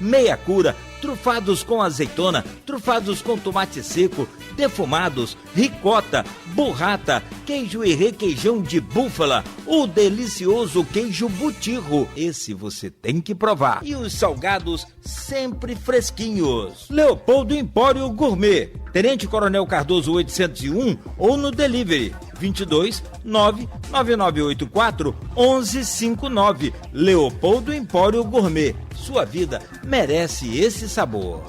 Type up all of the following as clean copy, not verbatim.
meia cura, trufados com azeitona, trufados com tomate seco, defumados, ricota, burrata, queijo e requeijão de búfala, o delicioso queijo butirro, esse você tem que provar. E os salgados sempre fresquinhos. Leopoldo Empório Gourmet, Tenente Coronel Cardoso 801 ou no delivery 22 99984 1159. Leopoldo Empório Gourmet. Sua vida merece esse sabor.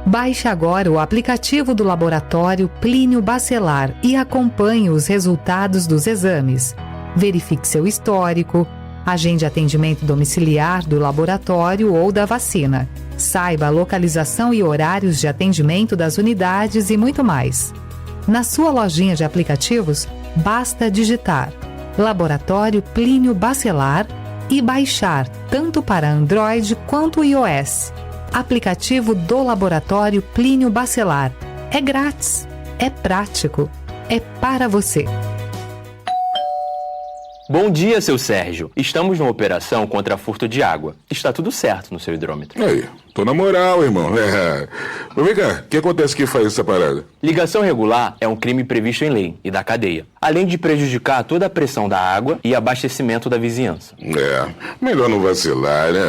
Baixe agora o aplicativo do Laboratório Plínio Bacelar e acompanhe os resultados dos exames. Verifique seu histórico, agende atendimento domiciliar do laboratório ou da vacina. Saiba a localização e horários de atendimento das unidades e muito mais. Na sua lojinha de aplicativos, basta digitar Laboratório Plínio Bacelar e baixar tanto para Android quanto iOS. Aplicativo do Laboratório Plínio Bacelar. É grátis, é prático, é para você. Bom dia, seu Sérgio. Estamos numa operação contra furto de água. Está tudo certo no seu hidrômetro. Aí, tô na moral, irmão. Mas vem cá, o que acontece que faz essa parada? Ligação irregular é um crime previsto em lei e da cadeia, além de prejudicar toda a pressão da água e abastecimento da vizinhança. Melhor não vacilar, né?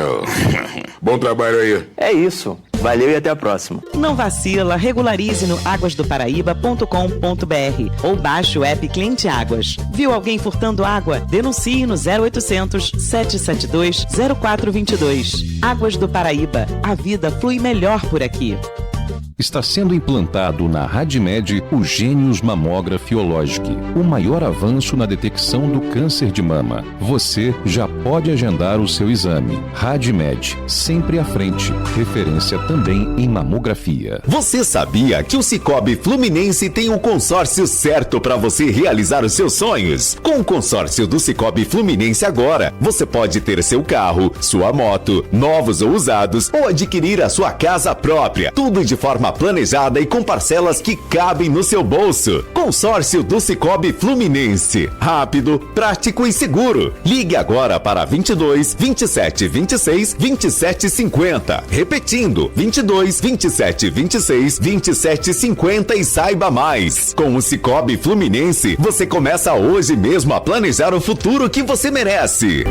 Bom trabalho aí. É isso. Valeu e até a próxima. Não vacila, regularize no aguasdoparaíba.com.br ou baixe o app Cliente Águas. Viu alguém furtando água? Denuncie no 0800 772 0422. Águas do Paraíba. A vida flui melhor por aqui. Está sendo implantado na RadMed o Gênios Mammography Oncology, o maior avanço na detecção do câncer de mama. Você já pode agendar o seu exame. RadMed, sempre à frente. Referência também em mamografia. Você sabia que o Sicoob Fluminense tem o consórcio certo para você realizar os seus sonhos? Com o consórcio do Sicoob Fluminense agora, você pode ter seu carro, sua moto, novos ou usados, ou adquirir a sua casa própria. Tudo de forma planejada e com parcelas que cabem no seu bolso. Consórcio do Sicoob Fluminense. Rápido, prático e seguro. Ligue agora para 22 27 26 27 50. Repetindo, 22 27 26 27 50 e saiba mais. Com o Sicoob Fluminense, você começa hoje mesmo a planejar o futuro que você merece.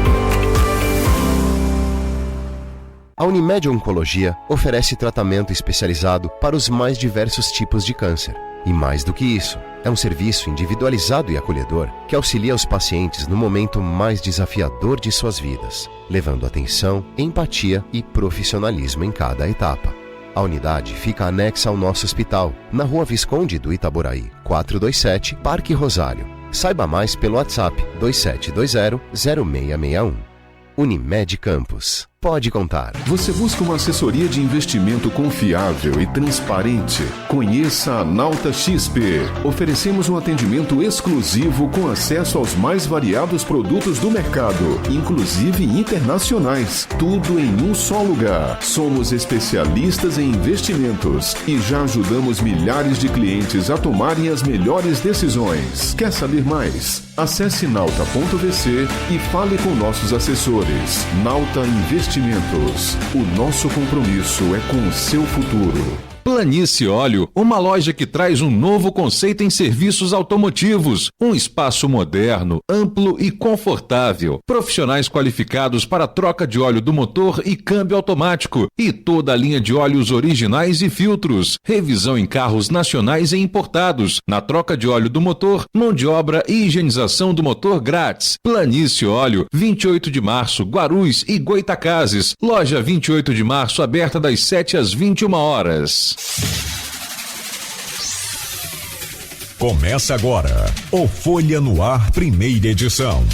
A Unimed Oncologia oferece tratamento especializado para os mais diversos tipos de câncer. E mais do que isso, é um serviço individualizado e acolhedor que auxilia os pacientes no momento mais desafiador de suas vidas, levando atenção, empatia e profissionalismo em cada etapa. A unidade fica anexa ao nosso hospital, na Rua Visconde do Itaboraí, 427, Parque Rosário. Saiba mais pelo WhatsApp 2720-0661. Unimed Campos. Pode contar. Você busca uma assessoria de investimento confiável e transparente? Conheça a Nauta XP. Oferecemos um atendimento exclusivo com acesso aos mais variados produtos do mercado, inclusive internacionais. Tudo em um só lugar. Somos especialistas em investimentos e já ajudamos milhares de clientes a tomarem as melhores decisões. Quer saber mais? Acesse nauta.vc e fale com nossos assessores. Nauta Investimentos. O nosso compromisso é com o seu futuro. Planície Óleo, uma loja que traz um novo conceito em serviços automotivos. Um espaço moderno, amplo e confortável. Profissionais qualificados para troca de óleo do motor e câmbio automático. E toda a linha de óleos originais e filtros. Revisão em carros nacionais e importados. Na troca de óleo do motor, mão de obra e higienização do motor grátis. Planície Óleo, 28 de março, Guarulhos e Goitacazes. Loja 28 de março, aberta das 7 às 21 horas. Começa agora o Folha no Ar, primeira edição.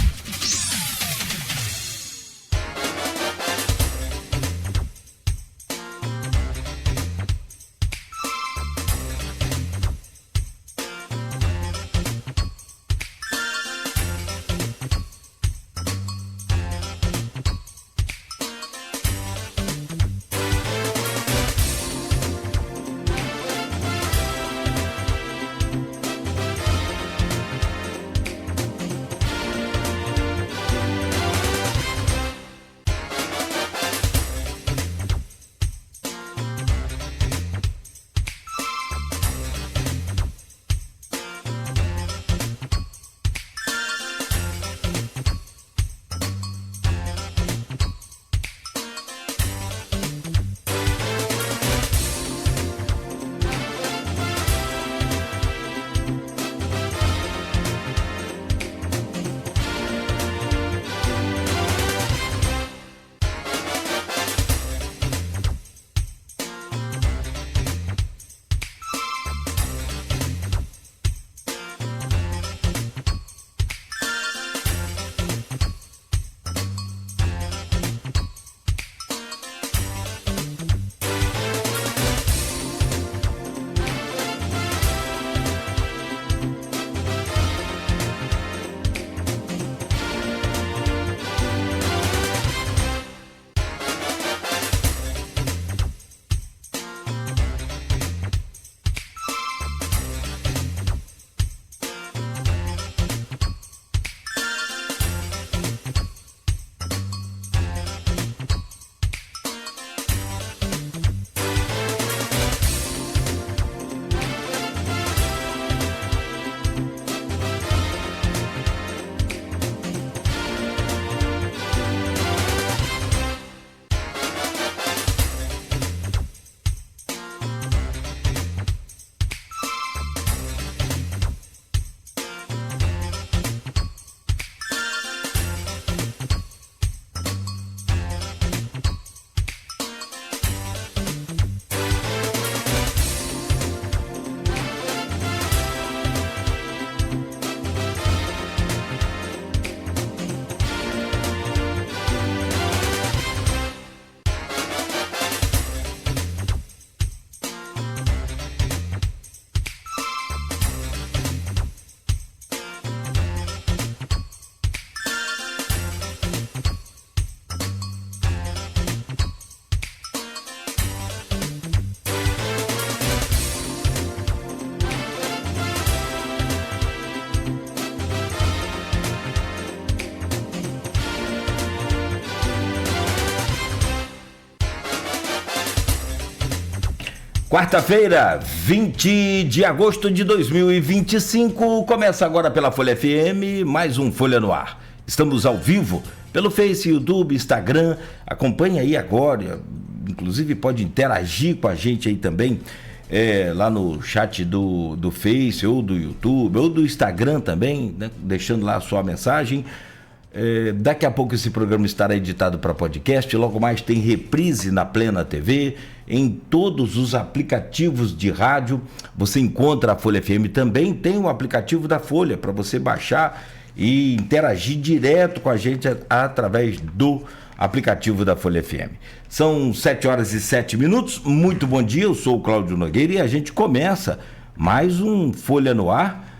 Quarta-feira, 20 de agosto de 2025, começa agora pela Folha FM, mais um Folha no Ar. Estamos ao vivo pelo Face, YouTube, Instagram, acompanhe aí agora, inclusive pode interagir com a gente aí também, lá no chat do Face, ou do YouTube, ou do Instagram também, né, deixando lá a sua mensagem. Daqui a pouco esse programa estará editado para podcast, logo mais tem reprise na Plena TV, em todos os aplicativos de rádio, você encontra a Folha FM, também tem o aplicativo da Folha para você baixar e interagir direto com a gente através do aplicativo da Folha FM. São 7h07, muito bom dia, eu sou o Cláudio Nogueira e a gente começa mais um Folha no Ar,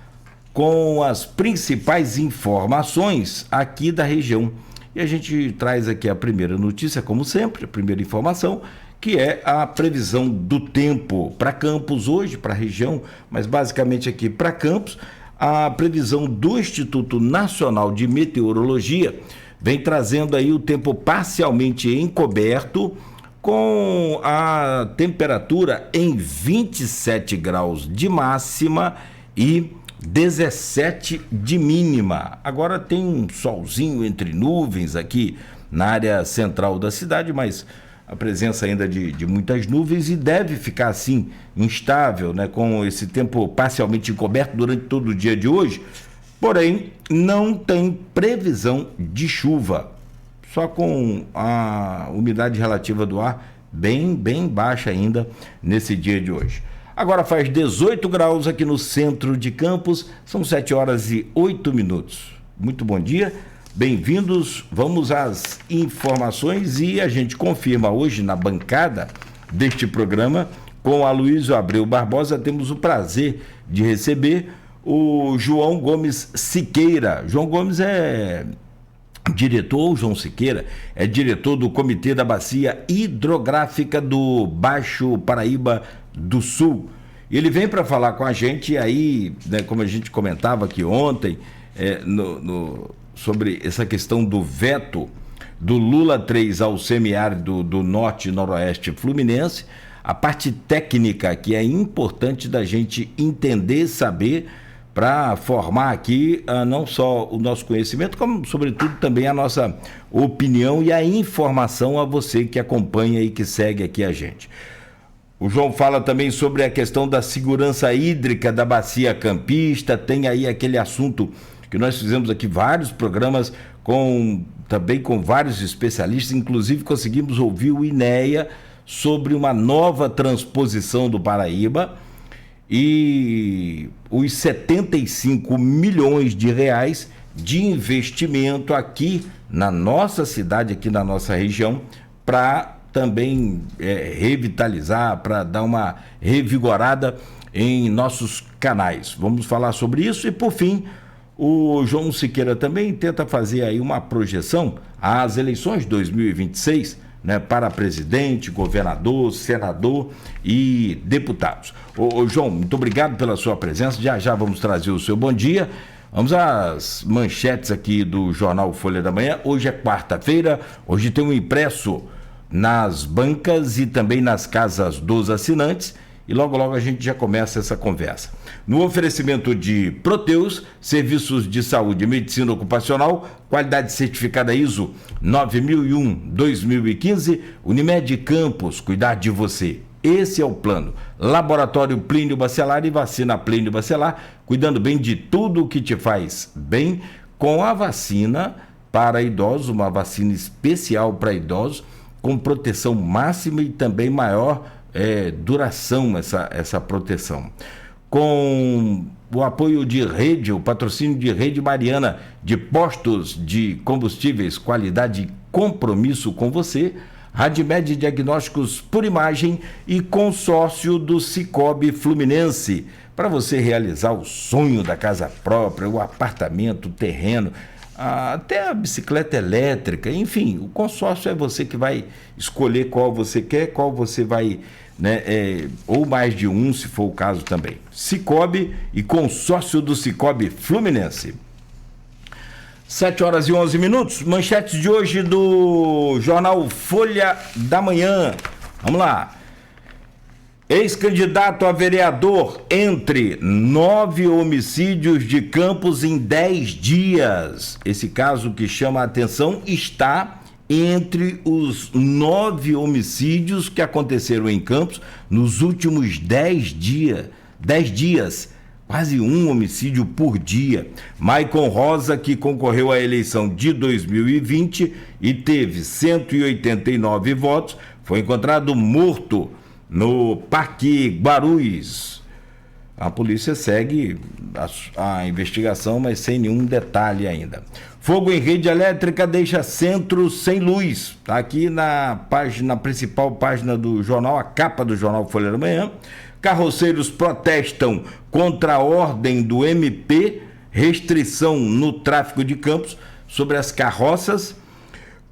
com as principais informações aqui da região. E a gente traz aqui a primeira notícia, como sempre, a primeira informação, que é a previsão do tempo para Campos hoje, para a região, mas basicamente aqui para Campos, a previsão do Instituto Nacional de Meteorologia vem trazendo aí o tempo parcialmente encoberto, com a temperatura em 27 graus de máxima e 17 de mínima. Agora tem um solzinho entre nuvens aqui na área central da cidade, mas a presença ainda de muitas nuvens e deve ficar assim instável, né, com esse tempo parcialmente encoberto durante todo o dia de hoje. Porém, não tem previsão de chuva, só com a umidade relativa do ar bem baixa ainda nesse dia de hoje. Agora faz 18 graus aqui no centro de Campos, são 7h08. Muito bom dia, bem-vindos, vamos às informações e a gente confirma hoje na bancada deste programa, com Aloysio Abreu Barbosa, temos o prazer de receber o João Gomes Siqueira. João Gomes João Siqueira é diretor do Comitê da Bacia Hidrográfica do Baixo Paraíba do Sul. Ele vem para falar com a gente aí, né, como a gente comentava aqui ontem, sobre essa questão do veto do Lula 3 ao semiárido do norte e noroeste fluminense, a parte técnica que é importante da gente entender, saber, para formar aqui não só o nosso conhecimento, como sobretudo também a nossa opinião e a informação a você que acompanha e que segue aqui a gente. O João fala também sobre a questão da segurança hídrica da bacia campista, tem aí aquele assunto que nós fizemos aqui vários programas também com vários especialistas, inclusive conseguimos ouvir o INEA sobre uma nova transposição do Paraíba e os 75 milhões de reais de investimento aqui na nossa cidade, aqui na nossa região, para também revitalizar, para dar uma revigorada em nossos canais. Vamos falar sobre isso e, por fim, o João Siqueira também tenta fazer aí uma projeção às eleições de 2026, né, para presidente, governador, senador e deputados. Ô João, muito obrigado pela sua presença, já vamos trazer o seu bom dia. Vamos às manchetes aqui do Jornal Folha da Manhã. Hoje é quarta-feira, hoje tem um impresso nas bancas e também nas casas dos assinantes e logo a gente já começa essa conversa. No oferecimento de Proteus, serviços de saúde e medicina ocupacional, qualidade certificada ISO 9001-2015, Unimed Campos, cuidar de você. Esse é o plano. Laboratório Plínio Bacelar e vacina Plínio Bacelar, cuidando bem de tudo o que te faz bem, com a vacina para idosos, uma vacina especial para idosos, com proteção máxima e também maior duração essa proteção. Com o apoio de Rede, o patrocínio de Rede Mariana, de postos de combustíveis, qualidade e compromisso com você, Radmed Diagnósticos por Imagem e consórcio do Cicobi Fluminense, para você realizar o sonho da casa própria, o apartamento, o terreno, até a bicicleta elétrica, enfim, o consórcio é você que vai escolher qual você quer, qual você vai, né, ou mais de um, se for o caso também. Cicobi e consórcio do Cicobi Fluminense. 7h11, manchetes de hoje do jornal Folha da Manhã. Vamos lá. Ex-candidato a vereador entre 9 homicídios de Campos em 10 dias. Esse caso que chama a atenção está entre os 9 homicídios que aconteceram em Campos nos últimos 10 dias. Quase um homicídio por dia. Maicon Rosa, que concorreu à eleição de 2020 e teve 189 votos, foi encontrado morto no Parque Guarulhos. A polícia segue a investigação, mas sem nenhum detalhe ainda. Fogo em rede elétrica deixa centro sem luz. Está aqui na principal página do jornal, a capa do jornal Folha da Manhã. Carroceiros protestam contra a ordem do MP, restrição no tráfego de Campos sobre as carroças.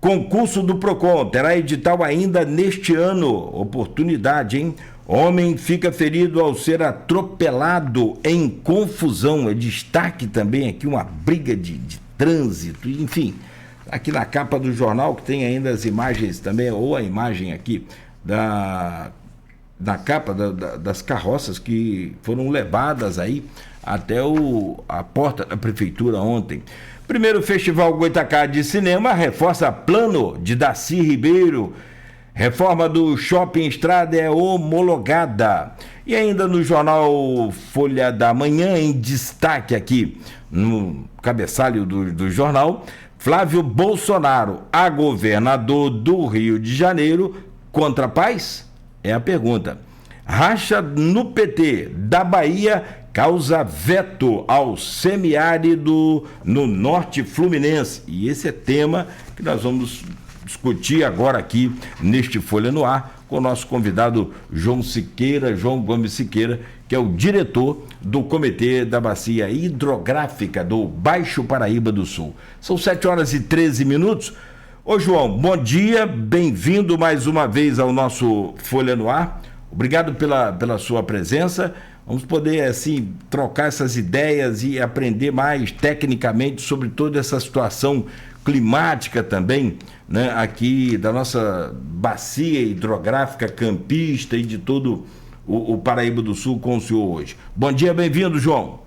Concurso do Procon terá edital ainda neste ano. Oportunidade, hein? Homem fica ferido ao ser atropelado em confusão. É destaque também aqui uma briga de trânsito, enfim. Aqui na capa do jornal, que tem ainda as imagens também, ou a imagem aqui da capa das carroças que foram levadas aí até a porta da prefeitura ontem. Primeiro Festival Goitacá de Cinema reforça plano de Darcy Ribeiro. Reforma do Shopping Estrada é homologada. E ainda no jornal Folha da Manhã, em destaque aqui no cabeçalho do jornal, Flávio Bolsonaro, a governador do Rio de Janeiro, contra a paz? É a pergunta. Racha no PT da Bahia causa veto ao semiárido no norte fluminense. E esse é tema que nós vamos discutir agora aqui neste Folha no Ar com o nosso convidado João Gomes Siqueira, que é o diretor do Comitê da Bacia Hidrográfica do Baixo Paraíba do Sul. São 7h13. Ô João, bom dia, bem-vindo mais uma vez ao nosso Folha no Ar. Obrigado pela sua presença. Vamos poder, assim, trocar essas ideias e aprender mais tecnicamente sobre toda essa situação climática também, né, aqui da nossa bacia hidrográfica campista e de todo o Paraíba do Sul com o senhor hoje. Bom dia, bem-vindo, João.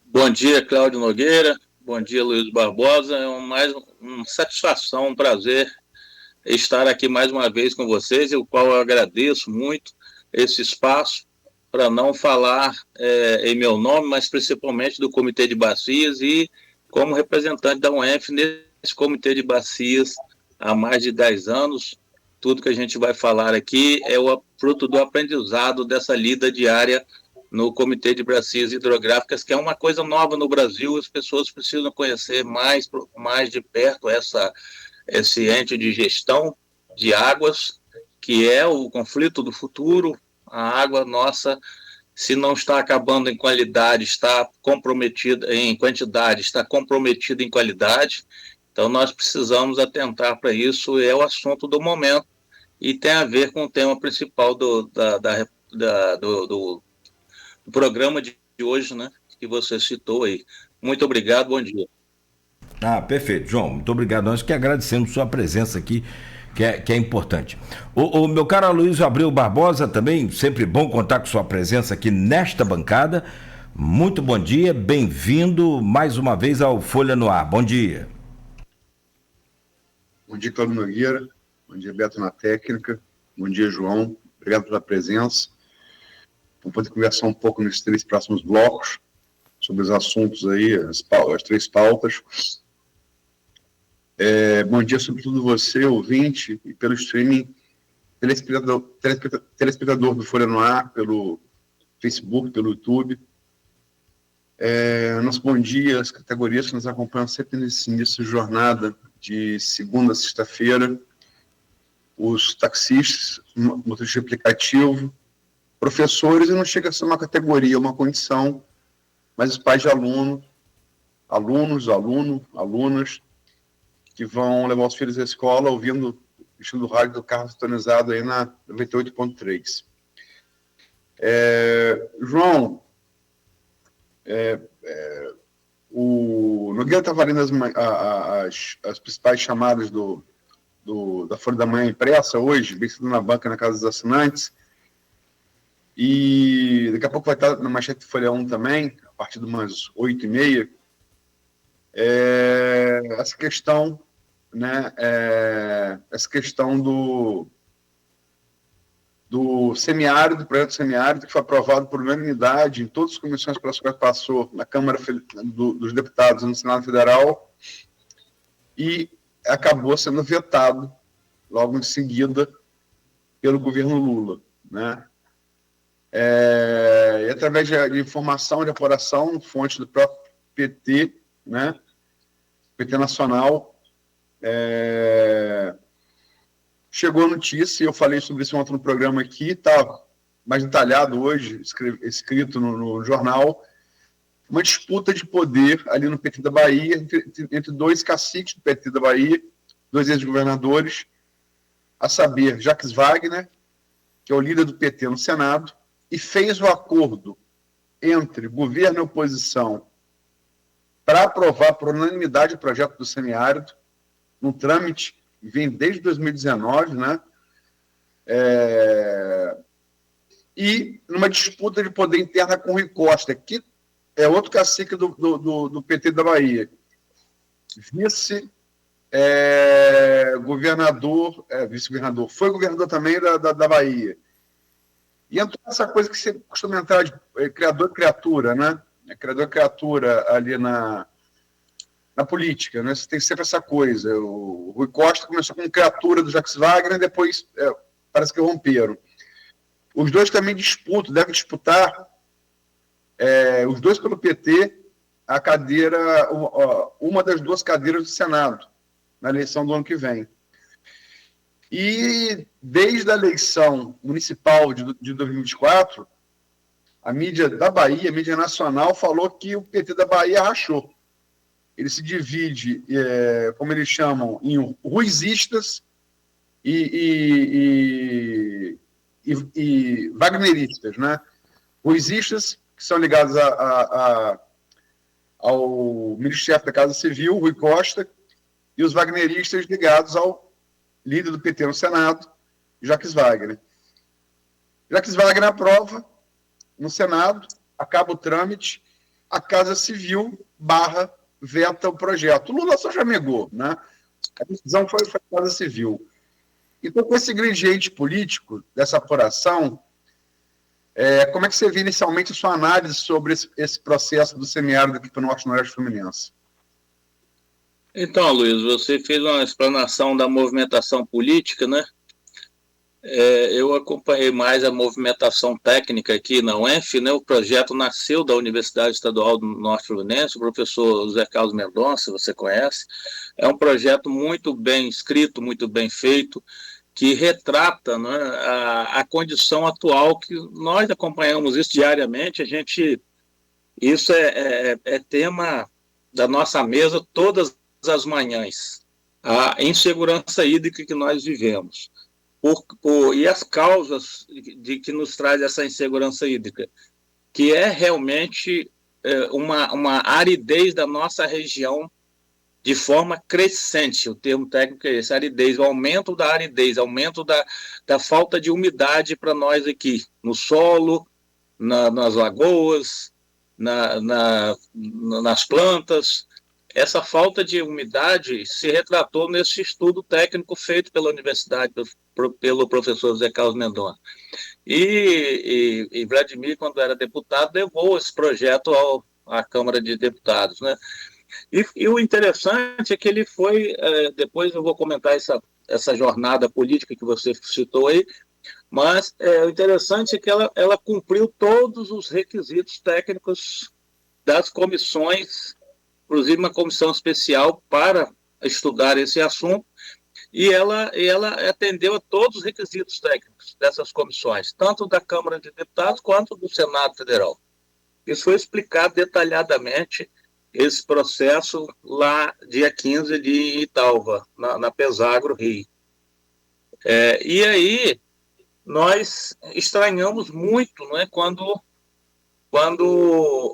Bom dia, Cláudio Nogueira. Bom dia, Luiz Barbosa. É uma satisfação, um prazer estar aqui mais uma vez com vocês, o qual eu agradeço muito esse espaço para não falar em meu nome, mas principalmente do Comitê de Bacias e como representante da UENF nesse Comitê de Bacias há mais de 10 anos. Tudo que a gente vai falar aqui é o fruto do aprendizado dessa lida diária no Comitê de Bacias Hidrográficas, que é uma coisa nova no Brasil. As pessoas precisam conhecer mais de perto esse ente de gestão de águas, que é o conflito do futuro. A água nossa, se não está acabando em qualidade, está comprometida em quantidade, está comprometida em qualidade. Então nós precisamos atentar para isso, é o assunto do momento e tem a ver com o tema principal do programa de hoje, né, que você citou aí. Muito obrigado, bom dia. Perfeito, João, muito obrigado. Nós que agradecemos sua presença aqui, que é importante. O meu caro Aloysio Abreu Barbosa também, sempre bom contar com sua presença aqui nesta bancada. Muito bom dia, bem-vindo mais uma vez ao Folha no Ar. Bom dia. Bom dia, Cláudio Nogueira. Bom dia, Beto na técnica. Bom dia, João. Obrigado pela presença. Vamos poder conversar um pouco nesses 3 próximos blocos sobre os assuntos aí, as 3 pautas. Bom dia, sobretudo você, ouvinte, e pelo streaming, telespectador do Folha no Ar, pelo Facebook, pelo YouTube. Nosso bom dia às categorias que nos acompanham sempre nesse início de jornada, de segunda a sexta-feira, os taxistas, motorista de aplicativo, professores, e não chega a ser uma categoria, uma condição, mas os pais de alunas, que vão levar os filhos à escola ouvindo o rádio do carro sintonizado aí na 98.3. João, o Nogueira estava lendo as principais chamadas da Folha da Manhã impressa hoje, bem cedo na banca, na casa dos assinantes, E daqui a pouco vai estar na manchete Folha 1 também, a partir de umas 8h30, essa questão, né, essa questão do semiárido, do projeto semiárido, que foi aprovado por unanimidade em todas as comissões pelas quais passou na Câmara dos Deputados e no Senado Federal, e acabou sendo vetado logo em seguida pelo governo Lula, né? E através de informação, de apuração, fonte do próprio PT, né? PT Nacional, chegou a notícia, e eu falei sobre isso ontem no programa aqui, está mais detalhado hoje, escrito no jornal, uma disputa de poder ali no PT da Bahia, entre dois caciques do PT da Bahia, dois ex-governadores, a saber, Jacques Wagner, que é o líder do PT no Senado, e fez o acordo entre governo e oposição para aprovar por unanimidade o projeto do semiárido, no trâmite que vem desde 2019, né? E numa disputa de poder interna com o Rui Costa, que é outro cacique do PT da Bahia, vice-governador, foi governador também da Bahia. E entrou essa coisa que você costuma entrar de criador e criatura, né? Criador e criatura ali na política, né? Você tem sempre essa coisa. O Rui Costa começou com criatura do Jacques Wagner, depois parece que romperam. Os dois também devem disputar, os dois pelo PT, a cadeira, uma das duas cadeiras do Senado, na eleição do ano que vem. E desde a eleição municipal de 2024, a mídia da Bahia, a mídia nacional, falou que o PT da Bahia rachou. Ele se divide, como eles chamam, em ruizistas e wagneristas, né? Ruizistas, que são ligados ao ministro-chefe da Casa Civil, Rui Costa, e os wagneristas ligados ao líder do PT no Senado, Jacques Wagner. Jacques Wagner aprova no Senado, acaba o trâmite, a Casa Civil veta o projeto. O Lula só chamegou, né? A decisão foi a Casa Civil. Então, com esse ingrediente político dessa apuração, como é que você viu inicialmente a sua análise sobre esse processo do semiárido aqui para o Norte-Noroeste Fluminense? Então, Luiz, você fez uma explanação da movimentação política, né? Eu acompanhei mais a movimentação técnica aqui na UENF, né? O projeto nasceu da Universidade Estadual do Norte Fluminense, o professor José Carlos Mendonça, você conhece. É um projeto muito bem escrito, muito bem feito, que retrata, né, a condição atual, que nós acompanhamos isso diariamente. Isso é tema da nossa mesa todas as manhãs, a insegurança hídrica que nós vivemos. E as causas de que nos traz essa insegurança hídrica, que é realmente uma aridez da nossa região de forma crescente. O termo técnico é esse, aridez, o aumento da aridez, aumento da falta de umidade para nós aqui, no solo, nas lagoas, nas plantas. Essa falta de umidade se retratou nesse estudo técnico feito pela universidade, pelo professor José Carlos Mendonça. E Vladimir, quando era deputado, levou esse projeto à Câmara de Deputados, né? E o interessante é que ele foi, depois eu vou comentar essa jornada política que você citou aí, mas o interessante é que ela cumpriu todos os requisitos técnicos das comissões, inclusive uma comissão especial para estudar esse assunto, e ela atendeu a todos os requisitos técnicos dessas comissões, tanto da Câmara de Deputados quanto do Senado Federal. Isso foi explicado detalhadamente, esse processo, lá dia 15 de Italva, na Pesagro, Rio. E aí, nós estranhamos muito, não é, quando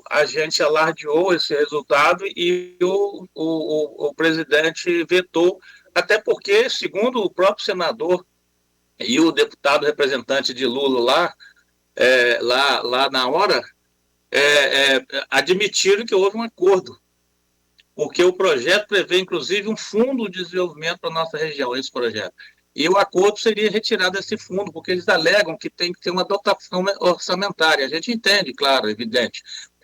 a gente alardeou esse resultado e o presidente vetou, até porque, segundo o próprio senador e o deputado representante de Lula lá, lá na hora, admitiram que houve um acordo, porque o projeto prevê, inclusive, um fundo de desenvolvimento para a nossa região, esse projeto. E o acordo seria retirado desse fundo, porque eles alegam que tem que ter uma dotação orçamentária. A gente entende, claro, evidente,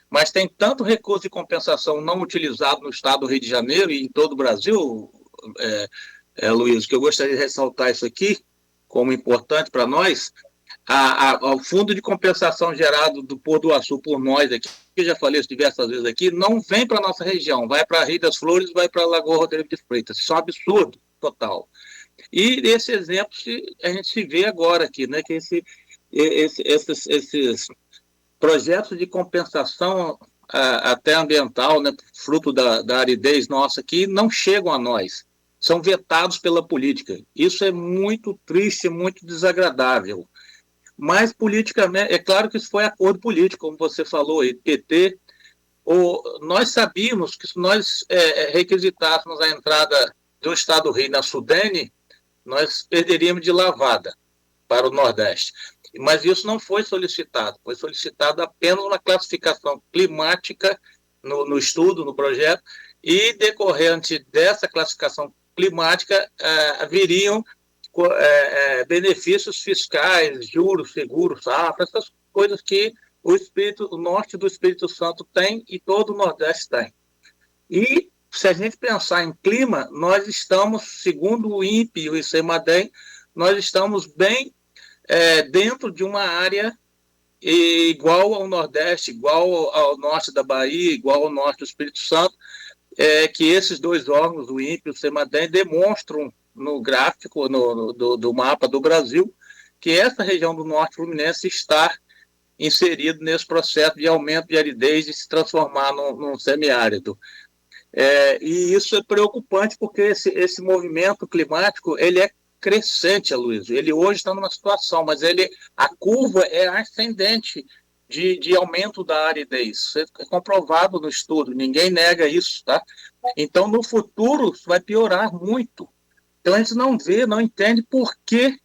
mas tem tanto recurso de compensação não utilizado no estado do Rio de Janeiro e em todo o Brasil, Luiz, que eu gostaria de ressaltar isso aqui como importante para nós. O fundo de compensação gerado do Pôr do Açu por nós aqui, que eu já falei isso diversas vezes aqui, não vem para a nossa região, vai para Rio das Flores, vai para a Lagoa Rodrigo de Freitas. Isso é um absurdo total. E esse exemplo a gente se vê agora aqui, né, que esses projetos de compensação até ambiental, né, fruto da aridez nossa aqui, não chegam a nós, são vetados pela política. Isso é muito triste, muito desagradável. Mas politicamente, é claro que isso foi acordo político, como você falou aí, PT. Nós sabíamos que se nós requisitássemos a entrada do Estado do Rio na Sudene, nós perderíamos de lavada para o Nordeste. Mas isso não foi solicitado, foi solicitado apenas uma classificação climática no estudo, no projeto, e decorrente dessa classificação climática viriam benefícios fiscais, juros, seguros, safra, essas coisas que o norte do Espírito Santo tem e todo o Nordeste tem. E se a gente pensar em clima, nós estamos, segundo o INPE e o ICMADEM, nós estamos bem dentro de uma área igual ao Nordeste, igual ao norte da Bahia, igual ao norte do Espírito Santo, que esses dois órgãos, o INPE e o ICMADEM, demonstram no gráfico do mapa do Brasil, que essa região do norte fluminense está inserida nesse processo de aumento de aridez e se transformar num semiárido. E isso é preocupante porque esse movimento climático ele é crescente, Aloysio. Ele hoje está numa situação, mas a curva é ascendente de aumento da aridez. Isso é comprovado no estudo, ninguém nega isso, tá? Então, no futuro, isso vai piorar muito. Então, a gente não entende por que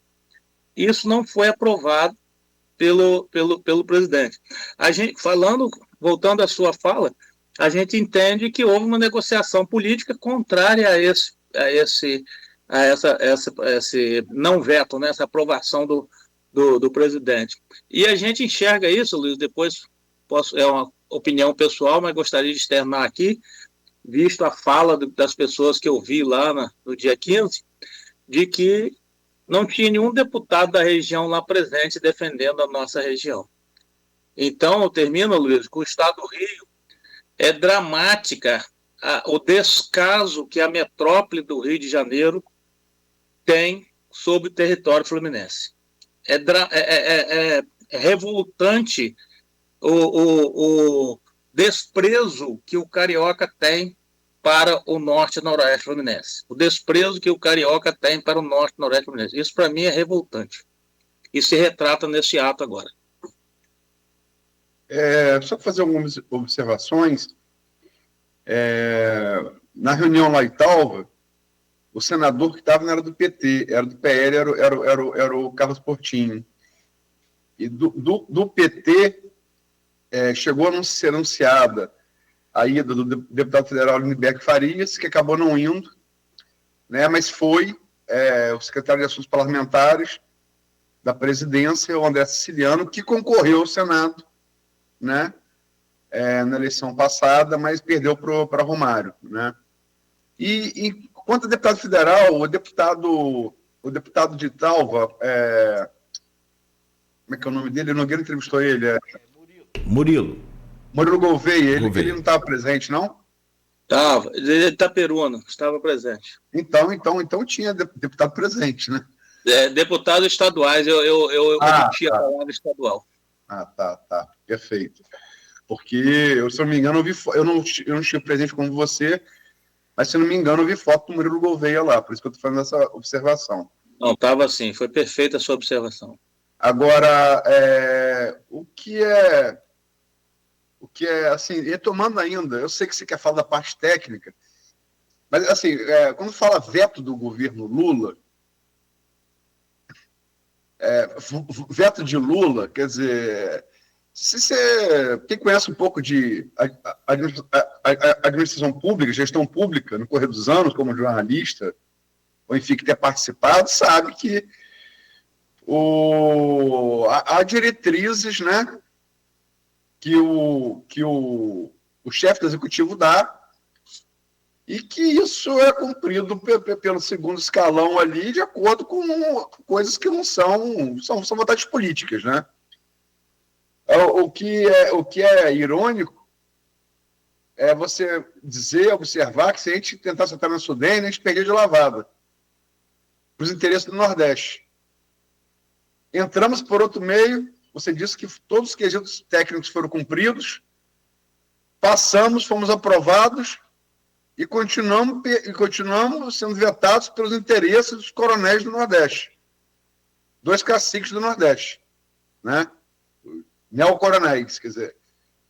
isso não foi aprovado pelo presidente. A gente, voltando à sua fala, a gente entende que houve uma negociação política contrária a esse não veto, né, essa aprovação do presidente. E a gente enxerga isso, Luiz, depois é uma opinião pessoal, mas gostaria de externar aqui, visto a fala das pessoas que eu vi lá no dia 15, de que não tinha nenhum deputado da região lá presente defendendo a nossa região. Então, eu termino, Luiz, com o Estado do Rio. É dramática o descaso que a metrópole do Rio de Janeiro tem sobre o território fluminense. É revoltante o desprezo que o carioca tem para o norte e noroeste fluminense. O desprezo que o carioca tem para o norte e noroeste fluminense. Isso, para mim, é revoltante. E se retrata nesse ato agora. Só fazer algumas observações. Na reunião lá em Italva, o senador que estava não era do PT, era do PL, era o Carlos Portinho. E do PT chegou a ser anunciada a ida do deputado federal Lindbergh Farias, que acabou não indo, né, mas foi o secretário de Assuntos Parlamentares da presidência, o André Siciliano, que concorreu ao Senado, né, na eleição passada, mas perdeu para Romário, né. E quanto a deputado federal, o deputado de Italva, como é que é o nome dele? O Nogueira entrevistou ele. Murilo Gouveia, ele não estava presente, não? Estava, ele é Itaperuna, estava presente. Então tinha deputado presente, né? Deputados estaduais, eu omiti a palavra estadual. Tá, perfeito. Porque, se eu não me engano, eu não estive presente como você, mas, se não me engano, eu vi foto do Murilo Gouveia lá, por isso que eu estou fazendo essa observação. Não, estava assim, foi perfeita a sua observação. Agora, o que é, assim, retomando ainda, eu sei que você quer falar da parte técnica, mas, assim, quando fala veto do governo Lula, veto de Lula, quer dizer, quem conhece um pouco de administração pública, gestão pública, no correr dos anos, como jornalista, ou enfim, que tenha participado, sabe que há diretrizes, né, que o chefe do executivo dá, e que isso é cumprido pelo segundo escalão ali, de acordo com coisas que não são vontades políticas, né? O que é irônico é você observar que se a gente tentasse entrar na Sudene, a gente perdia de lavada para os interesses do Nordeste. Entramos por outro meio, você disse que todos os quesitos técnicos foram cumpridos, passamos, fomos aprovados, e continuamos sendo vetados pelos interesses dos coronéis do Nordeste. 2 caciques do Nordeste, né? Neocoronéis, quer dizer.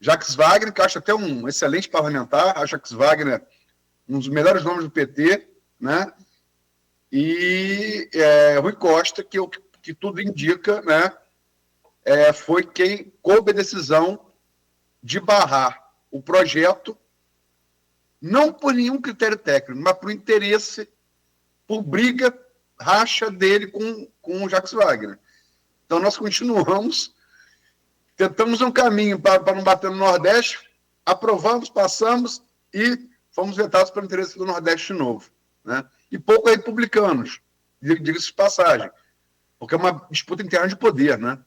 Jacques Wagner, que eu acho até um excelente parlamentar, acho Jacques Wagner um dos melhores nomes do PT, né? E Rui Costa, que tudo indica, né? Foi quem coube a decisão de barrar o projeto, não por nenhum critério técnico, mas por interesse, por briga, racha dele com o Jacques Wagner. Então, nós tentamos um caminho para não bater no Nordeste, aprovamos, passamos e fomos vetados pelo interesse do Nordeste de novo, né? E pouco a republicanos, diga-se de passagem, porque é uma disputa interna de poder, né?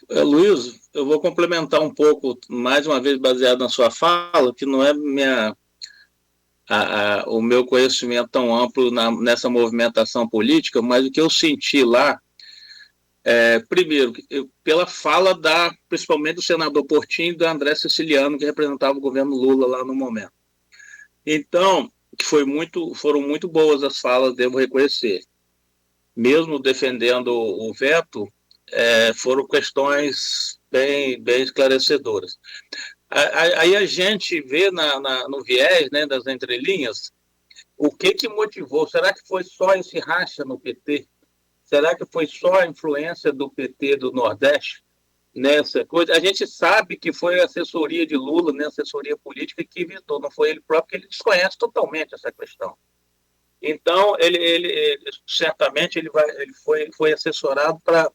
Luiz, eu vou complementar um pouco, mais uma vez baseado na sua fala, que não é o meu conhecimento tão amplo nessa movimentação política, mas o que eu senti lá, primeiro, pela fala principalmente do senador Portinho e do André Siciliano, que representava o governo Lula lá no momento. Então, foram muito boas as falas, devo reconhecer. Mesmo defendendo o veto, foram questões bem esclarecedoras. Aí a gente vê no viés, né, das entrelinhas, o que motivou. Será que foi só esse racha no PT? Será que foi só a influência do PT do Nordeste nessa coisa? A gente sabe que foi a assessoria de Lula, né, assessoria política, que evitou, não foi ele próprio, porque ele desconhece totalmente essa questão. Então, ele certamente ele foi assessorado para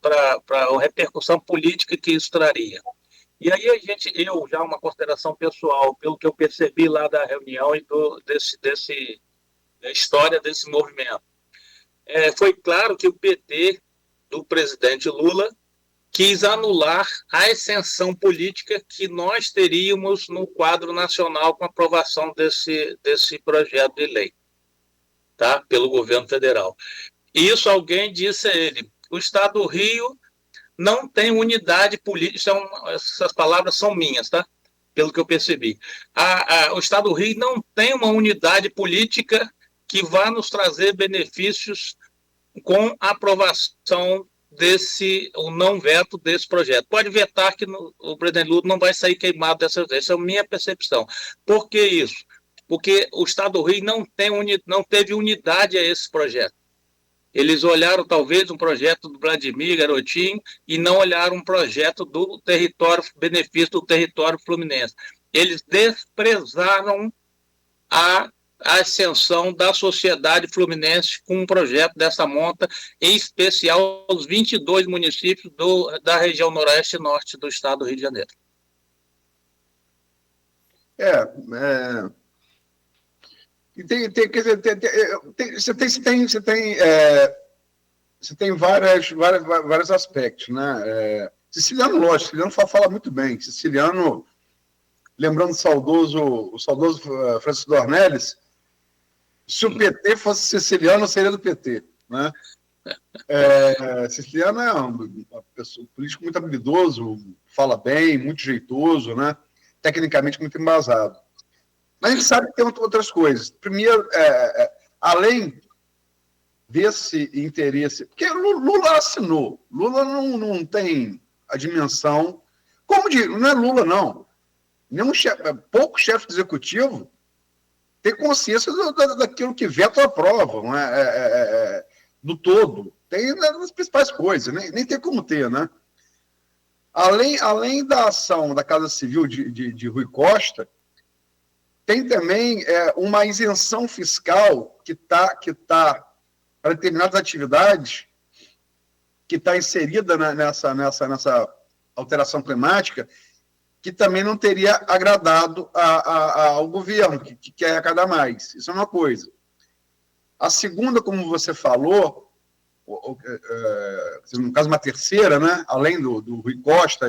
a repercussão política que isso traria. E aí eu já uma consideração pessoal, pelo que eu percebi lá da reunião e da história desse movimento. Foi claro que o PT do presidente Lula quis anular a extensão política que nós teríamos no quadro nacional com a aprovação desse projeto de lei, tá? Pelo governo federal. Isso alguém disse a ele: o Estado do Rio não tem unidade política, essas palavras são minhas, tá? Pelo que eu percebi. O Estado do Rio não tem uma unidade política que vá nos trazer benefícios com a aprovação o não veto desse projeto. Pode vetar que o presidente Lula não vai sair queimado dessa vez. Essa é a minha percepção. Por que isso? Porque o Estado do Rio não teve unidade a esse projeto. Eles olharam talvez um projeto do Vladimir Garotinho e não olharam um projeto do território, benefício do território fluminense. Eles desprezaram a ascensão da sociedade fluminense com um projeto dessa monta, em especial os 22 municípios da região noroeste e norte do estado do Rio de Janeiro. Você tem vários aspectos, né? Siciliano, lógico, Siciliano fala muito bem. Siciliano, lembrando o saudoso Francisco Dornelles, se o PT fosse siciliano, seria do PT, né? Siciliano é um político muito habilidoso, fala bem, muito jeitoso, né? Tecnicamente muito embasado. Mas a gente sabe que tem outras coisas. Primeiro, além desse interesse, porque Lula assinou, Lula não tem a dimensão, não é Lula, não. Pouco chefe de executivo tem consciência daquilo que veto aprova. do todo. Tem as principais coisas, nem tem como ter, né? Além da ação da Casa Civil de Rui Costa, tem também uma isenção fiscal que tá para determinadas atividades, que está inserida nessa alteração climática, que também não teria agradado ao governo, que quer arrecadar mais. Isso é uma coisa. A segunda, como você falou, no caso uma terceira, né, além do Rui Costa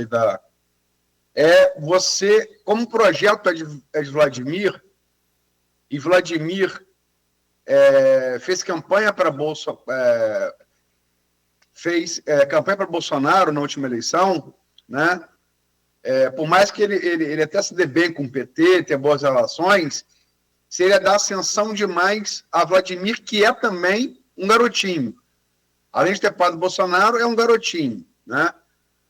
você, como projeto é de Vladimir, e Vladimir fez campanha para campanha para Bolsonaro na última eleição, né? Por mais que ele até se dê bem com o PT, tenha boas relações, seria dar ascensão demais a Vladimir, que é também um garotinho. Além de ter pai do Bolsonaro, é um garotinho, né?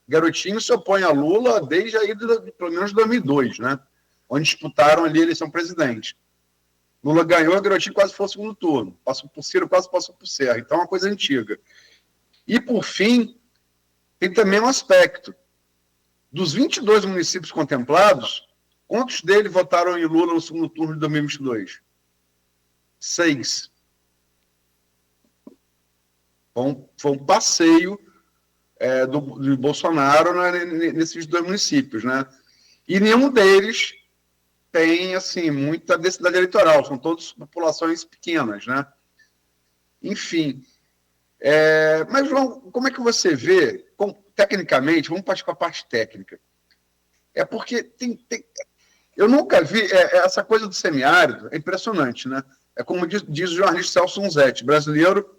Garotinho se opõe a Lula desde aí, pelo menos 2002, né? Onde disputaram ali a eleição presidente. Lula ganhou, o garotinho quase foi o segundo turno. Passou por Ciro, quase passou por Serra. Então é uma coisa antiga. E, por fim, tem também um aspecto. Dos 22 municípios contemplados, quantos deles votaram em Lula no segundo turno de 2022? 6. Foi um passeio do Bolsonaro nesses 2 municípios, né? E nenhum deles tem, assim, muita densidade eleitoral. São todas populações pequenas, né? Enfim... mas, João, como é que você vê, tecnicamente, vamos partir para a parte técnica, porque eu nunca vi essa coisa do semiárido, é impressionante, né? É como diz o jornalista Celso Unzetti, brasileiro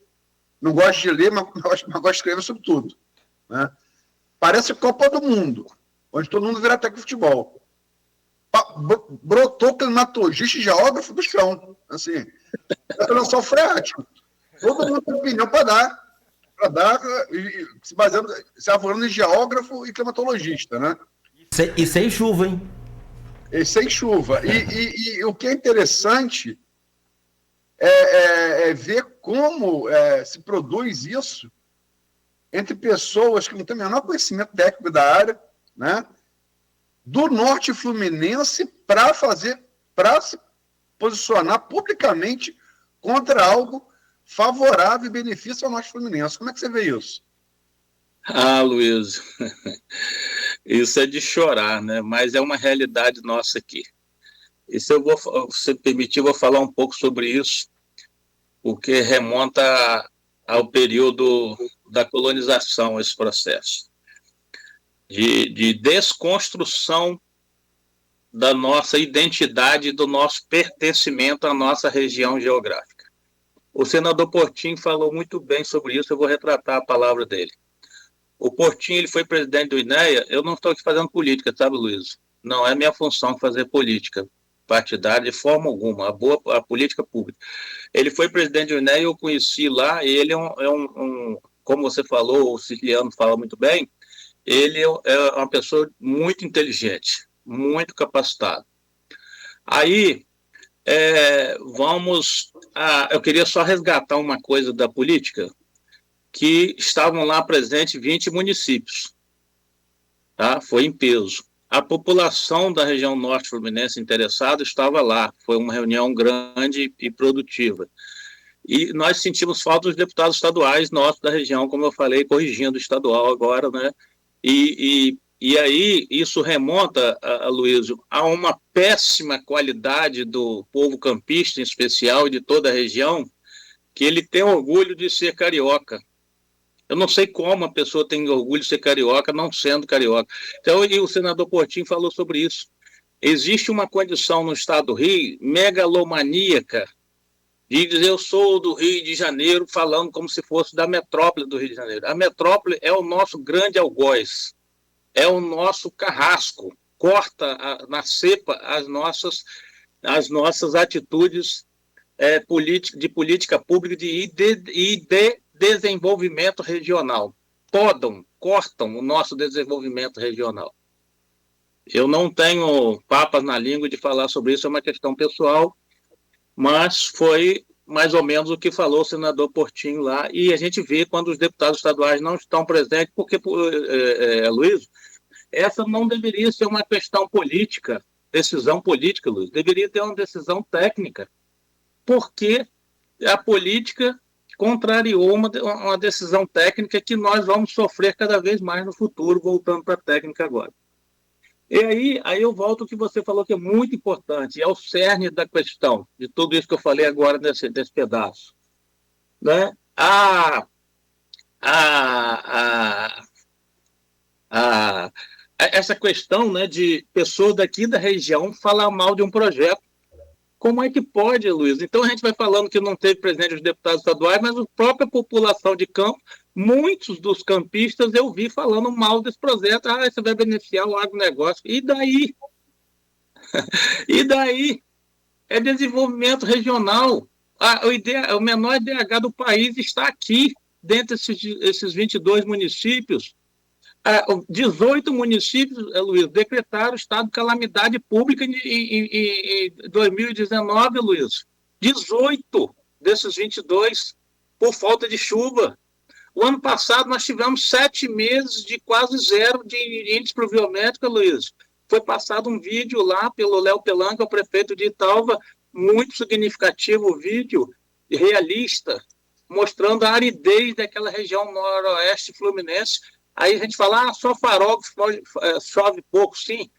não gosta de ler, mas gosta de escrever sobre tudo, né? Parece Copa do Mundo, onde todo mundo vira técnico de futebol. Brotou climatologista e geógrafo do chão, assim, lençol freático. Todo mundo tem opinião para dar, se avarando em geógrafo e climatologista, né? E sem chuva, hein? E sem chuva. E o que é interessante é ver como se produz isso entre pessoas que não têm o menor conhecimento técnico da área, né? Do norte fluminense para se posicionar publicamente contra algo favorável e benefício ao norte fluminense. Como é que você vê isso? Luiz, isso é de chorar, né? Mas é uma realidade nossa aqui. E se você permitir, eu vou falar um pouco sobre isso, porque remonta ao período da colonização, esse processo de desconstrução da nossa identidade, do nosso pertencimento à nossa região geográfica. O senador Portinho falou muito bem sobre isso, eu vou retratar a palavra dele. O Portinho, ele foi presidente do INEA, eu não estou aqui fazendo política, sabe, Luiz? Não é minha função fazer política partidária de forma alguma, a política pública. Ele foi presidente do INEA, eu conheci lá, e ele como você falou, o Siciliano fala muito bem, ele é uma pessoa muito inteligente, muito capacitada. Aí, eu queria só resgatar uma coisa da política, que estavam lá presentes 20 municípios, tá? Foi em peso. A população da região norte fluminense interessada estava lá, foi uma reunião grande e produtiva. E nós sentimos falta dos deputados estaduais nossos da região, como eu falei, corrigindo o estadual agora, né? E aí isso remonta, Luísio, a uma péssima qualidade do povo campista, em especial, e de toda a região, que ele tem orgulho de ser carioca. Eu não sei como a pessoa tem orgulho de ser carioca, não sendo carioca. Então, e o senador Portinho falou sobre isso. Existe uma condição no estado do Rio, megalomaníaca, de dizer eu sou do Rio de Janeiro, falando como se fosse da metrópole do Rio de Janeiro. A metrópole é o nosso grande algoz, é o nosso carrasco, corta na cepa as nossas atitudes de política pública e de desenvolvimento regional. Cortam o nosso desenvolvimento regional. Eu não tenho papas na língua de falar sobre isso, é uma questão pessoal, mas foi mais ou menos o que falou o senador Portinho lá, e a gente vê quando os deputados estaduais não estão presentes, porque, Luiz, essa não deveria ser uma questão política, decisão política, Luiz, deveria ter uma decisão técnica, porque a política contrariou uma decisão técnica que nós vamos sofrer cada vez mais no futuro, voltando para a técnica agora. E aí eu volto ao que você falou, que é muito importante, é o cerne da questão, de tudo isso que eu falei agora nesse pedaço. Né? Essa questão, né, de pessoas daqui da região falar mal de um projeto. Como é que pode, Luiz? Então a gente vai falando que não teve presente os deputados estaduais, mas a própria população de campo, muitos dos campistas eu vi falando mal desse projeto. Isso vai beneficiar o agronegócio. E daí? E daí? É desenvolvimento regional. O menor IDH do país está aqui, dentro desses 22 municípios. 18 municípios, Luiz, decretaram estado de calamidade pública em 2019, Luiz. 18 desses 22 por falta de chuva. O ano passado nós tivemos 7 meses de quase zero de índice pluviométrico, Luiz. Foi passado um vídeo lá pelo Léo Pelanca, o prefeito de Italva, muito significativo o vídeo, realista, mostrando a aridez daquela região noroeste fluminense. Aí a gente fala, só Farol chove pouco. Sim,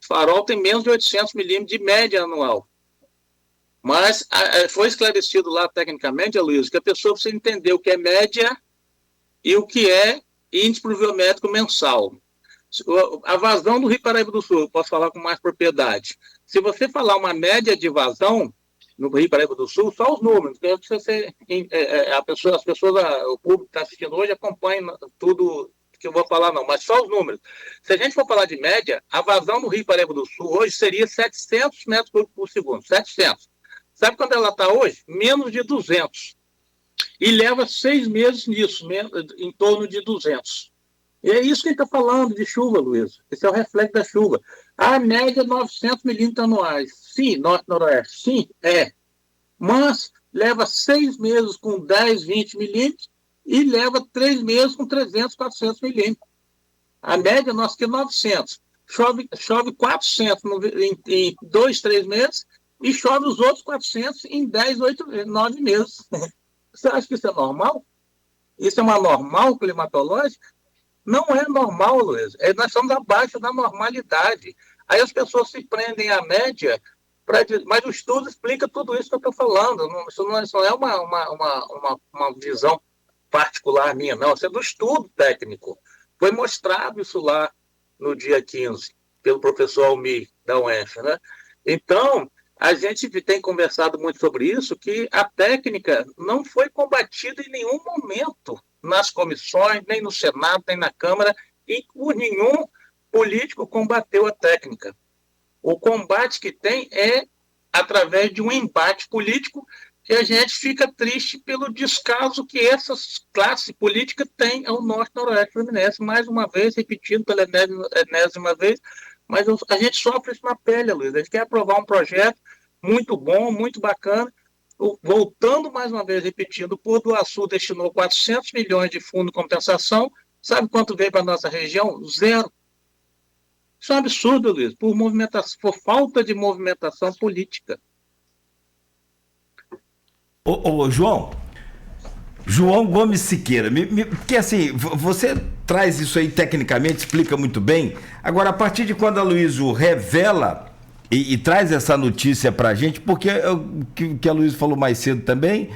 Farol tem menos de 800 milímetros de média anual. Mas foi esclarecido lá tecnicamente, Luiz, que a pessoa precisa entender o que é média e o que é índice pluviométrico mensal. A vazão do Rio Paraíba do Sul, eu posso falar com mais propriedade. Se você falar uma média de vazão no Rio Paraíba do Sul, só os números, o público que está assistindo hoje acompanha tudo que eu vou falar não, mas só os números. Se a gente for falar de média, a vazão do Rio Paraíba do Sul hoje seria 700 metros cúbicos por segundo, 700. Sabe quando ela está hoje? Menos de 200. E leva 6 meses nisso, em torno de 200. E é isso que a gente está falando de chuva, Luiz. Esse é o reflexo da chuva. A média 900 milímetros anuais. Sim, norte-noroeste. Sim, é. Mas leva 6 meses com 10, 20 milímetros e leva 3 meses com 300, 400 milímetros. A média nossa aqui é 900. Chove 400 em 2, 3 meses e chove os outros 400 em 10, 8, 9 meses. Você acha que isso é normal? Isso é uma normal climatológica? Não é normal, Luiz. Nós estamos abaixo da normalidade. Aí as pessoas se prendem à média, mas o estudo explica tudo isso que eu estou falando. Isso não é uma visão particular minha, não. Isso é do estudo técnico. Foi mostrado isso lá no dia 15, pelo professor Almir, da UENF, né? Então, a gente tem conversado muito sobre isso, que a técnica não foi combatida em nenhum momento nas comissões, nem no Senado, nem na Câmara, e por nenhum político combateu a técnica. O combate que tem é através de um embate político que a gente fica triste pelo descaso que essa classe política tem ao norte-noroeste fluminense. Mais uma vez, repetindo pela enésima vez, mas a gente sofre isso na pele, Luiz. A gente quer aprovar um projeto muito bom, muito bacana. Voltando mais uma vez, repetindo, o Porto do Açu destinou 400 milhões de fundo de compensação. Sabe quanto veio para a nossa região? 0. Isso é um absurdo, Luiz, por falta de movimentação política. João Gomes Siqueira, porque assim, você traz isso aí tecnicamente, explica muito bem. Agora, a partir de quando a Luísio revela e traz essa notícia pra gente, porque o que a Luísio falou mais cedo também,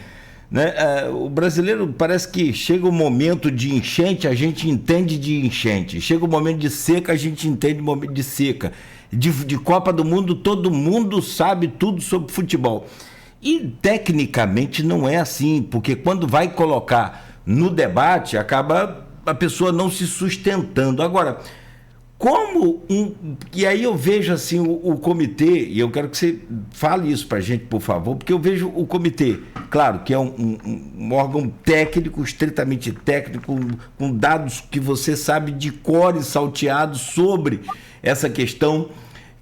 né? O brasileiro parece que chega o momento de enchente, a gente entende de enchente. Chega o momento de seca, a gente entende o momento de seca. De Copa do Mundo, todo mundo sabe tudo sobre futebol. E tecnicamente não é assim, porque quando vai colocar no debate, acaba a pessoa não se sustentando. Agora, e aí eu vejo assim o comitê, e eu quero que você fale isso pra gente, por favor, porque eu vejo o comitê, claro, que é um órgão técnico, estritamente técnico, com dados que você sabe de cor e salteado sobre essa questão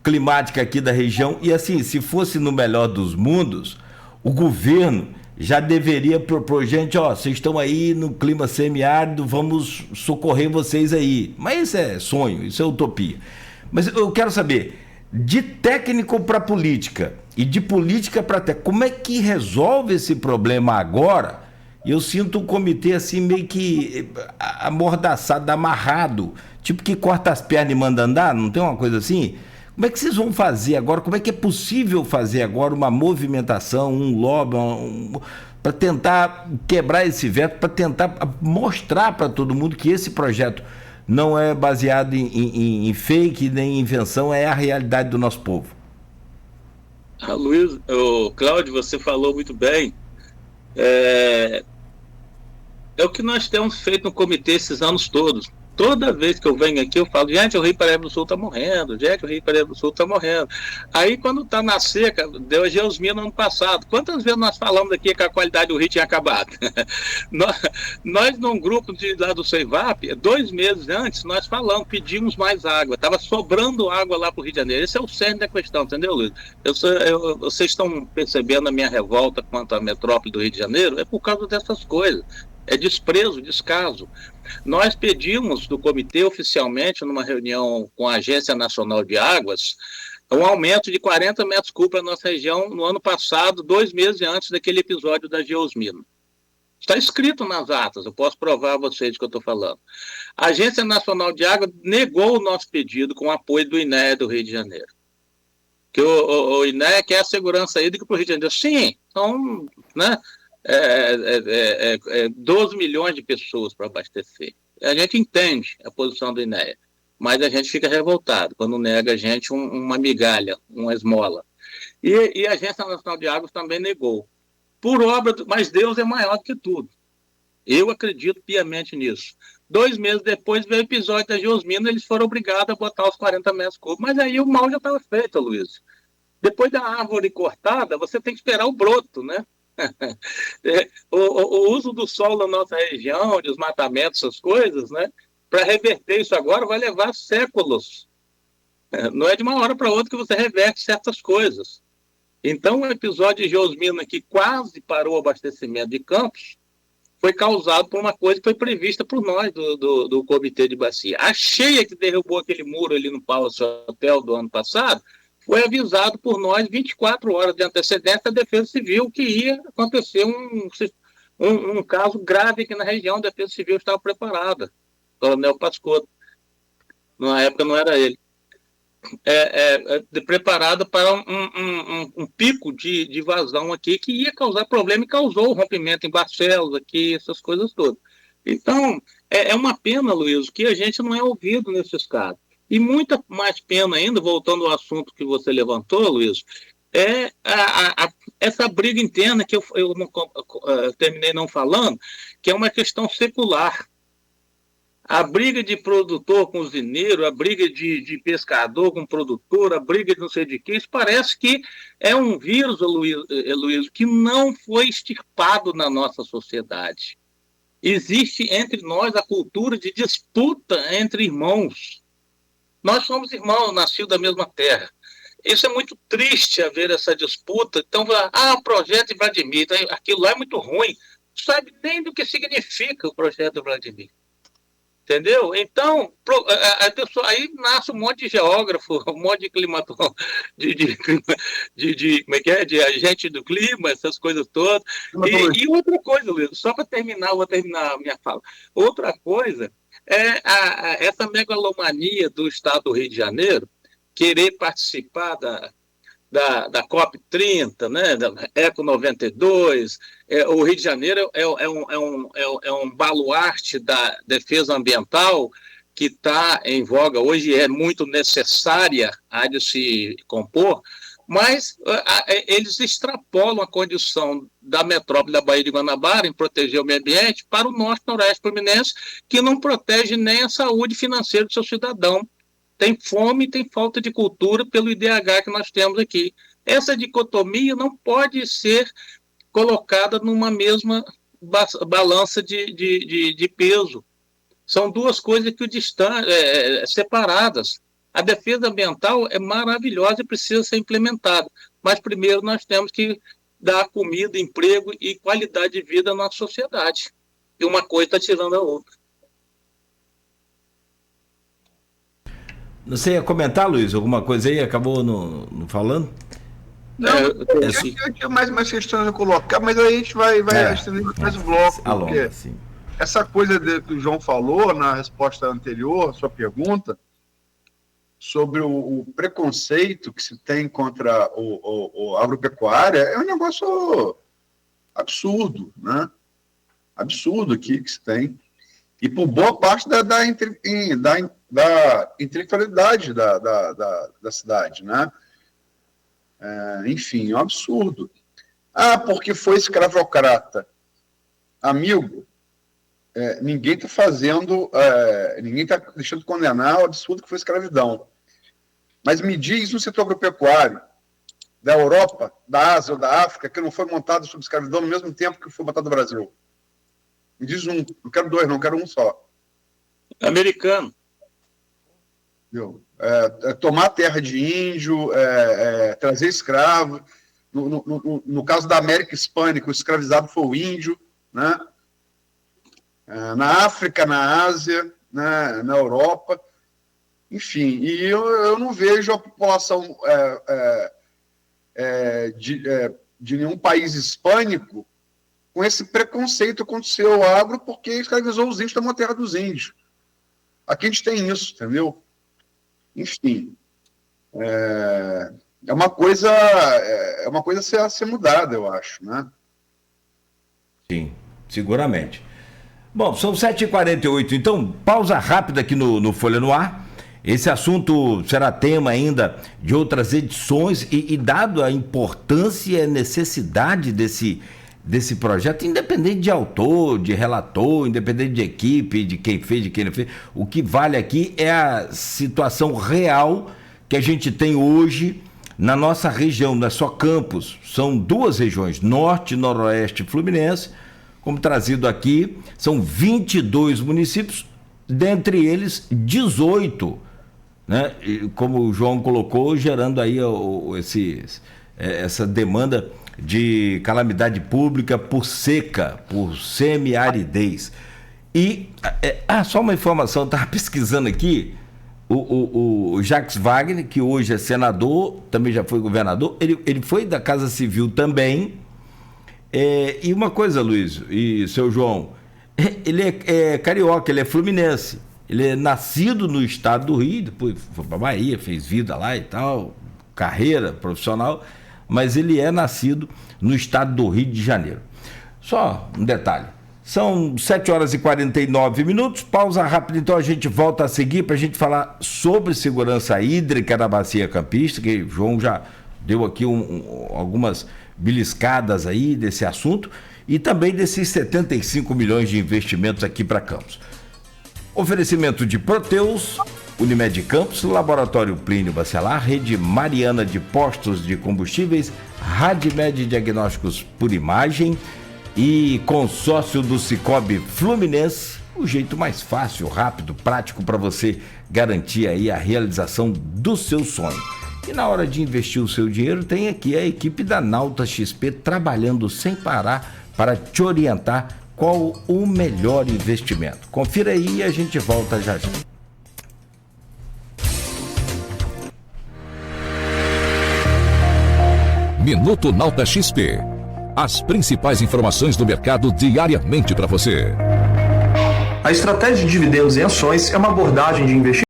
climática aqui da região. E assim, se fosse no melhor dos mundos, o governo já deveria propor, gente, ó, vocês estão aí no clima semiárido, vamos socorrer vocês aí. Mas isso é sonho, isso é utopia. Mas eu quero saber, de técnico para política e de política para técnico, como é que resolve esse problema agora? Eu sinto o comitê assim meio que amordaçado, amarrado, tipo que corta as pernas e manda andar, não tem uma coisa assim? Como é que vocês vão fazer agora? Como é que é possível fazer agora uma movimentação, um lobby, para tentar quebrar esse veto, para tentar mostrar para todo mundo que esse projeto não é baseado em fake nem em invenção, é a realidade do nosso povo? Luiz, Cláudio, você falou muito bem. É o que nós temos feito no comitê esses anos todos. Toda vez que eu venho aqui, eu falo, gente, o Rio Paraíba do Sul está morrendo, gente, o Rio Paraíba do Sul está morrendo. Aí, quando está na seca, deu a geosmina no ano passado. Quantas vezes nós falamos aqui que a qualidade do rio tinha acabado? nós, num grupo lá do CEIVAP, 2 meses antes, nós falamos, pedimos mais água. Estava sobrando água lá para o Rio de Janeiro. Esse é o cerne da questão, entendeu, Luiz? Vocês estão percebendo a minha revolta quanto à metrópole do Rio de Janeiro? É por causa dessas coisas. É desprezo, descaso. Nós pedimos do comitê oficialmente, numa reunião com a Agência Nacional de Águas, um aumento de 40 metros cúbicos na nossa região no ano passado, 2 meses antes daquele episódio da geosmina. Está escrito nas atas, eu posso provar a vocês o que eu estou falando. A Agência Nacional de Águas negou o nosso pedido com o apoio do INEA do Rio de Janeiro. Que o INEA quer a segurança hídrica para o Rio de Janeiro. Sim, são, né? 12 milhões de pessoas para abastecer. A gente entende a posição do INEA, mas a gente fica revoltado quando nega a gente uma migalha, uma esmola. E a Agência Nacional de Águas também negou. Por obra, mas Deus é maior do que tudo. Eu acredito piamente nisso. 2 meses depois veio o episódio da geosmina, eles foram obrigados a botar os 40 metros cúbicos. Mas aí o mal já estava feito, Luiz. Depois da árvore cortada, você tem que esperar o broto, né? O uso do solo na nossa região, desmatamento, essas coisas, né? Para reverter isso agora vai levar séculos. Não é de uma hora para outra que você reverte certas coisas. Então, o episódio de geosmina que quase parou o abastecimento de Campos foi causado por uma coisa que foi prevista por nós do Comitê de Bacia. A cheia que derrubou aquele muro ali no Palace Hotel do ano passado foi avisado por nós 24 horas de antecedência da Defesa Civil que ia acontecer um caso grave aqui na região. A Defesa Civil estava preparada. O Coronel Pascotto, na época não era ele, preparada para um pico de vazão aqui que ia causar problema e causou o rompimento em Barcelos aqui, essas coisas todas. Então, é uma pena, Luiz, que a gente não é ouvido nesses casos. E muita mais pena ainda, voltando ao assunto que você levantou, Luiz, é essa briga interna que eu terminei não falando, que é uma questão secular. A briga de produtor com usineiro, a briga de pescador com produtor, a briga de não sei de quê, isso parece que é um vírus, Luiz, que não foi extirpado na nossa sociedade. Existe entre nós a cultura de disputa entre irmãos. Nós somos irmãos, nascidos da mesma terra. Isso é muito triste, haver essa disputa. Então, o projeto de Vladimir, aquilo lá é muito ruim. Não sabe nem do que significa o projeto de Vladimir. Entendeu? Então, a pessoa, aí nasce um monte de geógrafo, um monte de climatologista, de agente do clima, essas coisas todas. E outra coisa, Luiz, só para terminar, vou terminar a minha fala. Outra coisa é essa megalomania do Estado do Rio de Janeiro querer participar da COP30, né, da Eco 92. O Rio de Janeiro é um baluarte da defesa ambiental que está em voga hoje, é muito necessária, há de se compor, mas eles extrapolam a condição da metrópole da Baía de Guanabara em proteger o meio ambiente para o norte-noroeste fluminense, que não protege nem a saúde financeira do seu cidadão. Tem fome e tem falta de cultura pelo IDH que nós temos aqui. Essa dicotomia não pode ser colocada numa mesma balança de peso. São duas coisas que separadas. A defesa ambiental é maravilhosa e precisa ser implementada. Mas primeiro nós temos que dar comida, emprego e qualidade de vida na sociedade. E uma coisa está tirando a outra. Você ia comentar, Luiz, alguma coisa aí? Acabou não falando? Não, eu tinha mais questões a colocar, mas aí a gente vai estender mais o bloco. Alonga, sim. Essa coisa que o João falou na resposta anterior, à sua pergunta, sobre o preconceito que se tem contra a agropecuária, é um negócio absurdo, né? Absurdo aqui que se tem. E por boa parte da intelectualidade da cidade, né? Enfim, é um absurdo. Porque foi escravocrata. Amigo, ninguém está fazendo, ninguém está deixando de condenar o absurdo que foi escravidão. Mas me diz no setor agropecuário da Europa, da Ásia ou da África que não foi montado sob escravidão no mesmo tempo que foi montado no Brasil. Me diz um, não quero dois, não quero um só. Americano. Tomar terra de índio, trazer escravo. No caso da América Hispânica, o escravizado foi o índio, né? Na África, na Ásia, né? Na Europa. Enfim, e eu não vejo a população de nenhum país hispânico com esse preconceito contra o seu agro, porque escravizou os índios, tomou a terra dos índios. Aqui a gente tem isso, entendeu? Enfim, é uma coisa a ser mudada, eu acho, né? Sim, seguramente. Bom, são 7h48, então pausa rápida aqui no Folha no Ar. Esse assunto será tema ainda de outras edições e dado a importância e a necessidade desse projeto, independente de autor, de relator, independente de equipe, de quem fez, de quem não fez, o que vale aqui é a situação real que a gente tem hoje na nossa região, não é só Campos, são duas regiões, Norte e Noroeste Fluminense, como trazido aqui, são 22 municípios, dentre eles 18, né? E como o João colocou, gerando aí essa demanda de calamidade pública por seca, por semiaridez. E, só uma informação, eu estava pesquisando aqui, o Jacques Wagner, que hoje é senador, também já foi governador, ele foi da Casa Civil também, e uma coisa, Luiz e seu João, ele é carioca, ele é fluminense, ele é nascido no estado do Rio, depois foi para Bahia, fez vida lá e tal, carreira profissional, mas ele é nascido no estado do Rio de Janeiro. Só um detalhe, são 7h49, pausa rápida, então a gente volta a seguir para a gente falar sobre segurança hídrica na Bacia Campista, que o João já deu aqui algumas beliscadas aí desse assunto, e também desses 75 milhões de investimentos aqui para Campos. Oferecimento de Proteus, Unimed Campos, Laboratório Plínio Bacelar, Rede Mariana de Postos de Combustíveis, Radmed Diagnósticos por Imagem e consórcio do Cicobi Fluminense, o jeito mais fácil, rápido, prático para você garantir aí a realização do seu sonho. E na hora de investir o seu dinheiro, tem aqui a equipe da Nauta XP trabalhando sem parar para te orientar qual o melhor investimento. Confira aí e a gente volta já já. Minuto Nauta XP. As principais informações do mercado diariamente para você. A estratégia de dividendos em ações é uma abordagem de investimento